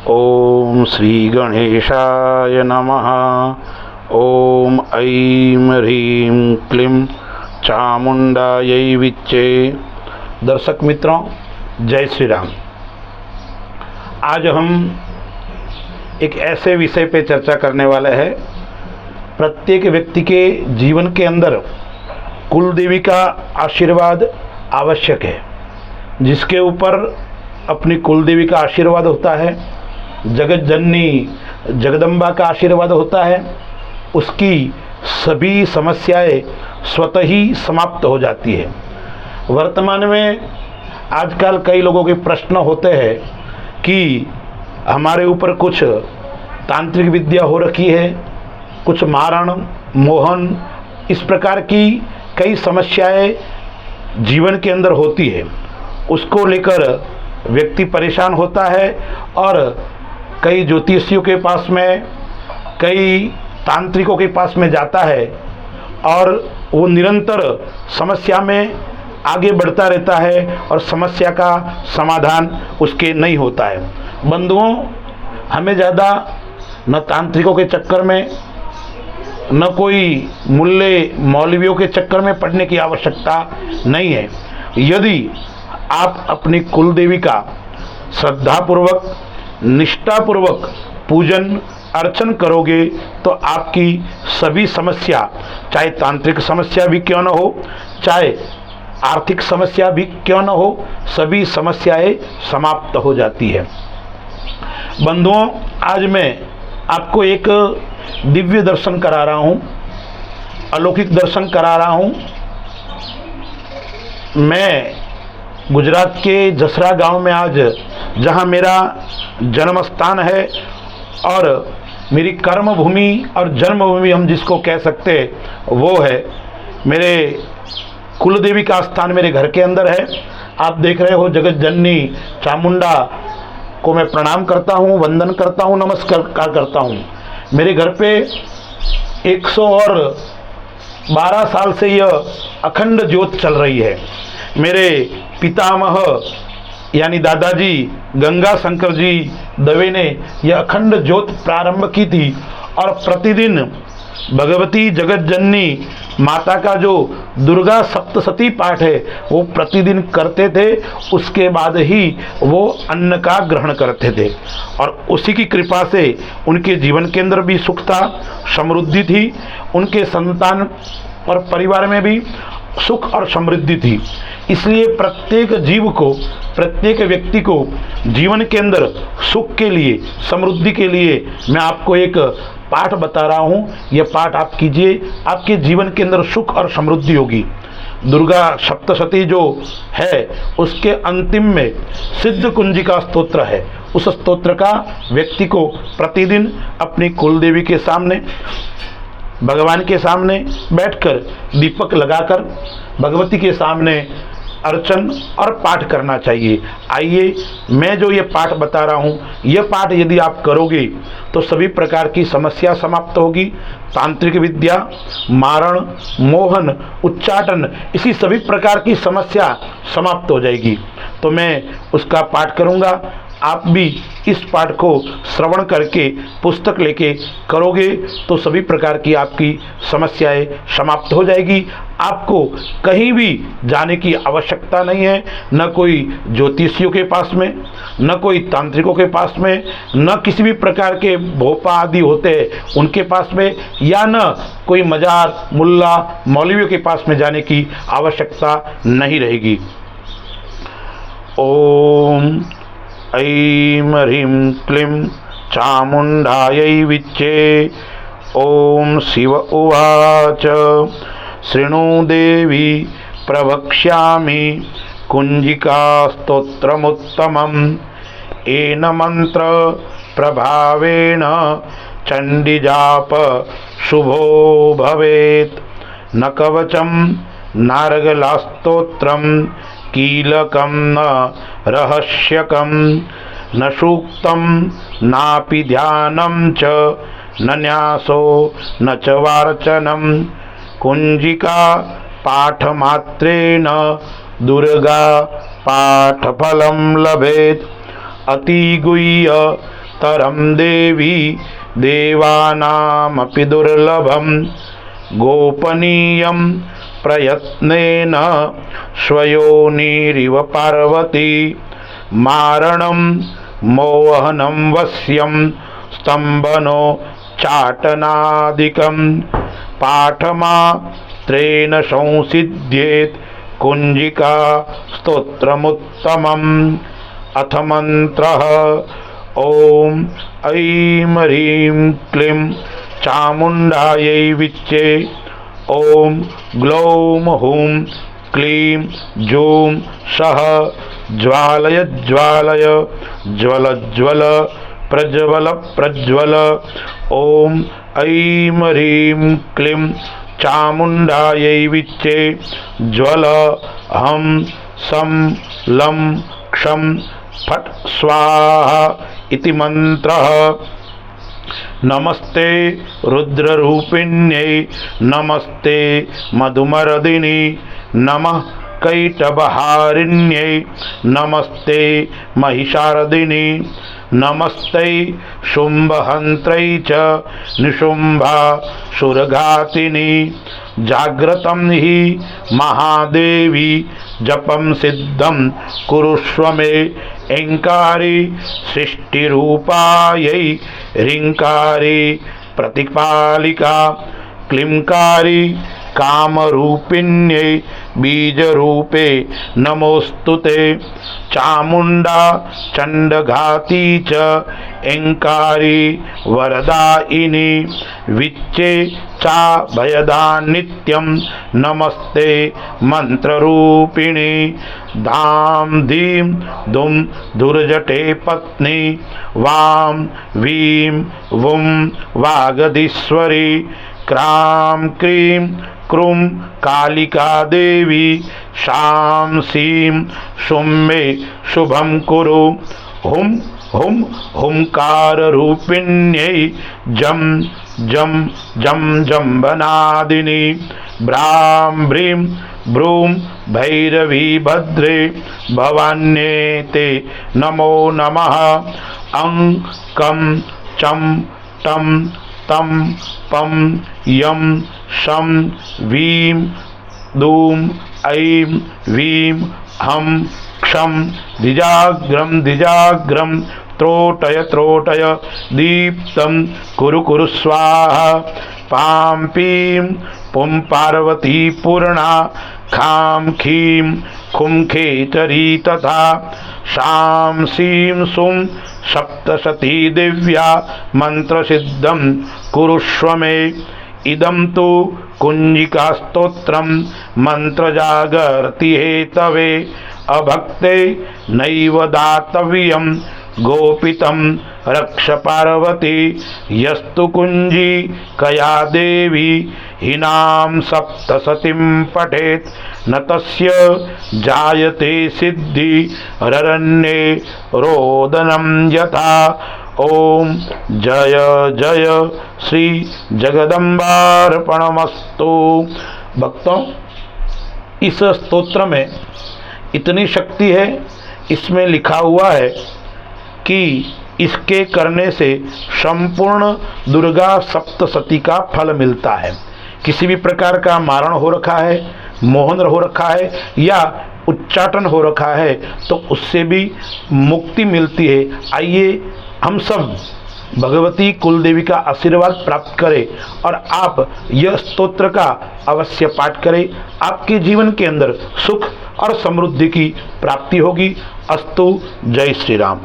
ओम श्री गणेशाय नमः। ओम ऐं ह्रीं क्लीं चामुंडायै विच्चे। दर्शक मित्रों, जय श्री राम। आज हम एक ऐसे विषय पे चर्चा करने वाले हैं। प्रत्येक व्यक्ति के जीवन के अंदर कुल देवी का आशीर्वाद आवश्यक है। जिसके ऊपर अपनी कुल देवी का आशीर्वाद होता है, जगत जननी जगदम्बा का आशीर्वाद होता है, उसकी सभी समस्याएं स्वतः ही समाप्त हो जाती है। वर्तमान में आजकल कई लोगों के प्रश्न होते हैं कि हमारे ऊपर कुछ तांत्रिक विद्या हो रखी है, कुछ मारण मोहन, इस प्रकार की कई समस्याएं जीवन के अंदर होती है। उसको लेकर व्यक्ति परेशान होता है और कई ज्योतिषियों के पास में, कई तांत्रिकों के पास में जाता है और वो निरंतर समस्या में आगे बढ़ता रहता है और समस्या का समाधान उसके नहीं होता है। बंधुओं, हमें ज़्यादा न तांत्रिकों के चक्कर में, न कोई मुल्ले मौलवियों के चक्कर में पड़ने की आवश्यकता नहीं है। यदि आप अपनी कुल देवी का श्रद्धापूर्वक, निष्ठापूर्वक पूजन अर्चन करोगे तो आपकी सभी समस्या, चाहे तांत्रिक समस्या भी क्यों न हो, चाहे आर्थिक समस्या भी क्यों न हो, सभी समस्याएं समाप्त हो जाती है। बंधुओं, आज मैं आपको एक दिव्य दर्शन करा रहा हूँ, अलौकिक दर्शन करा रहा हूँ। मैं गुजरात के जसरा गांव में आज, जहां मेरा जन्म स्थान है और मेरी कर्म भूमि और जन्मभूमि हम जिसको कह सकते हैं वो है, मेरे कुल देवी का स्थान मेरे घर के अंदर है। आप देख रहे हो, जगत जननी चामुंडा को मैं प्रणाम करता हूँ, वंदन करता हूँ, नमस्कार करता हूँ। मेरे घर पे 112 साल से यह अखंड ज्योत चल रही है। मेरे पितामह यानी दादाजी गंगा शंकर जी दवे ने यह अखंड ज्योत प्रारंभ की थी और प्रतिदिन भगवती जगत जननी माता का जो दुर्गा सप्तशती पाठ है वो प्रतिदिन करते थे। उसके बाद ही वो अन्न का ग्रहण करते थे और उसी की कृपा से उनके जीवन के अंदर भी सुख था, समृद्धि थी, उनके संतान और परिवार में भी सुख और समृद्धि थी। इसलिए प्रत्येक जीव को, प्रत्येक व्यक्ति को जीवन के अंदर सुख के लिए, समृद्धि के लिए मैं आपको एक पाठ बता रहा हूँ। यह पाठ आप कीजिए, आपके जीवन के अंदर सुख और समृद्धि होगी। दुर्गा सप्तशती जो है उसके अंतिम में सिद्ध कुंजिका स्तोत्र है। उस स्तोत्र का व्यक्ति को प्रतिदिन अपनी कुल देवी के सामने, भगवान के सामने बैठकर दीपक लगाकर भगवती के सामने अर्चन और पाठ करना चाहिए। आइए, मैं जो ये पाठ बता रहा हूँ, यह पाठ यदि आप करोगे तो सभी प्रकार की समस्या समाप्त होगी। तांत्रिक विद्या, मारण मोहन, उच्चाटन, इसी सभी प्रकार की समस्या समाप्त हो जाएगी। तो मैं उसका पाठ करूँगा। आप भी इस पाठ को श्रवण करके पुस्तक लेके करोगे तो सभी प्रकार की आपकी समस्याएं समाप्त हो जाएगी। आपको कहीं भी जाने की आवश्यकता नहीं है, न कोई ज्योतिषियों के पास में, न कोई तांत्रिकों के पास में, न किसी भी प्रकार के भोपा आदि होते हैं उनके पास में, या न कोई मजार मुल्ला मौलवियों के पास में जाने की आवश्यकता नहीं रहेगी। ओम ऐं ह्रीं क्लीं चामुंडायै विच्चे। ओम शिव उवाच शृणु देवी प्रवक्ष्यामि कुंजिका स्तोत्रमुत्तमम्। येन मंत्र प्रभावेण चंडीजाप शुभो भवेत्। न कवचं नारगलास्तोत्रं कीलकं न रहस्यकं न सूक्तं नापि ध्यानं च न न्यासो न च वार्चनं। कुंजिका पाठमात्रेण दुर्गा पाठफलं लभेत्। अतिगुह्य तरं देवी देवानामपि दुर्लभं गोपनीयं प्रयत्नेन स्वयोनिरिव पार्वती मारणं मोहनं वश्यं स्तम्भनो चाटनादिकं पाठमात्रेण संसिध्येत् कुञ्जिका स्तोत्रमुत्तमम्। अथ मन्त्रः ॐ ऐं ह्रीं क्लीं चामुण्डायै विच्चे ॐ ग्लौं हूं क्लीं जूं सः ज्वालय ज्वालय ज्वल ज्वल प्रज्वल प्रज्वल। ॐ ऐं ह्रीं क्लीं चामुण्डायै विच्चे ज्वल हं सं लं क्षं फट् स्वाहा इति मंत्रः। नमस्ते रुद्ररूपिण्यै नमस्ते मधुमर्दिनी नमः कैटभहारिण्यै नमस्ते महिषार्दिनी नमस्ते शुम्भहन्त्रै च निशुम्भासुरघातिनी। जाग्रतं हि महादेवी जपं सिद्धं कुरुष्व मे ऐङ्कारी सृष्टिरूपायै ह्रीङ्कारी प्रतिपालिका क्लींकारी कामरूपिण्यै बीजरूपे नमोस्तुते। चामुण्डा चण्डघाती च ऐङ्कारी वरदायिनी विच्चे चा भयदा नित्यं नमस्ते मंत्ररूपिणी। धाम धीं दुम दुर्जटे पत्नी वां वीं वुं वागधीश्वरी क्रां क्रीं क्रूं कालिका देवी शां सीं शुं मे शुभं कुरु। हुं हुं हुंकार रूपिण्यै जं जं जं जंबनादिनी ब्रां ब्रीं ब्रूं भैरवी भद्रे भवान्ये ते नमो नमः। अं कं चं टं तं पं यं शं वीं दूं ऐं वीं हं क्षं द्विजाग्रं द्विजाग्रं त्रोटय त्रोटय दीप्तं कुरु कुरु स्वाहा। पां पीं पुं पार्वती पूर्णा खां खीं खुं खेचरी तथा शां सीं सुं सप्तशती दिव्या मंत्रसिद्धं कुरुष्व मे। इदं तु कुञ्जिका स्तोत्रं मंत्रजागर्ति हेतवे अभक्ते नैव दातव्यं गोपितं रक्ष पार्वती। यस्तु कुञ्जिकया देवी हीनां सप्तशतीं पठेत् न तस्य जायते सिद्धि ररण्ये रोदनं यथा। ओम जय जय श्री जगदम्बार्पणमस्तु। भक्तों, इस स्तोत्र में इतनी शक्ति है, इसमें लिखा हुआ है कि इसके करने से संपूर्ण दुर्गा सप्तशती का फल मिलता है। किसी भी प्रकार का मारण हो रखा है, मोहन हो रखा है या उच्चाटन हो रखा है तो उससे भी मुक्ति मिलती है। आइए हम सब भगवती कुलदेवी का आशीर्वाद प्राप्त करें और आप यह स्तोत्र का अवश्य पाठ करें। आपके जीवन के अंदर सुख और समृद्धि की प्राप्ति होगी। अस्तु। जय श्री राम।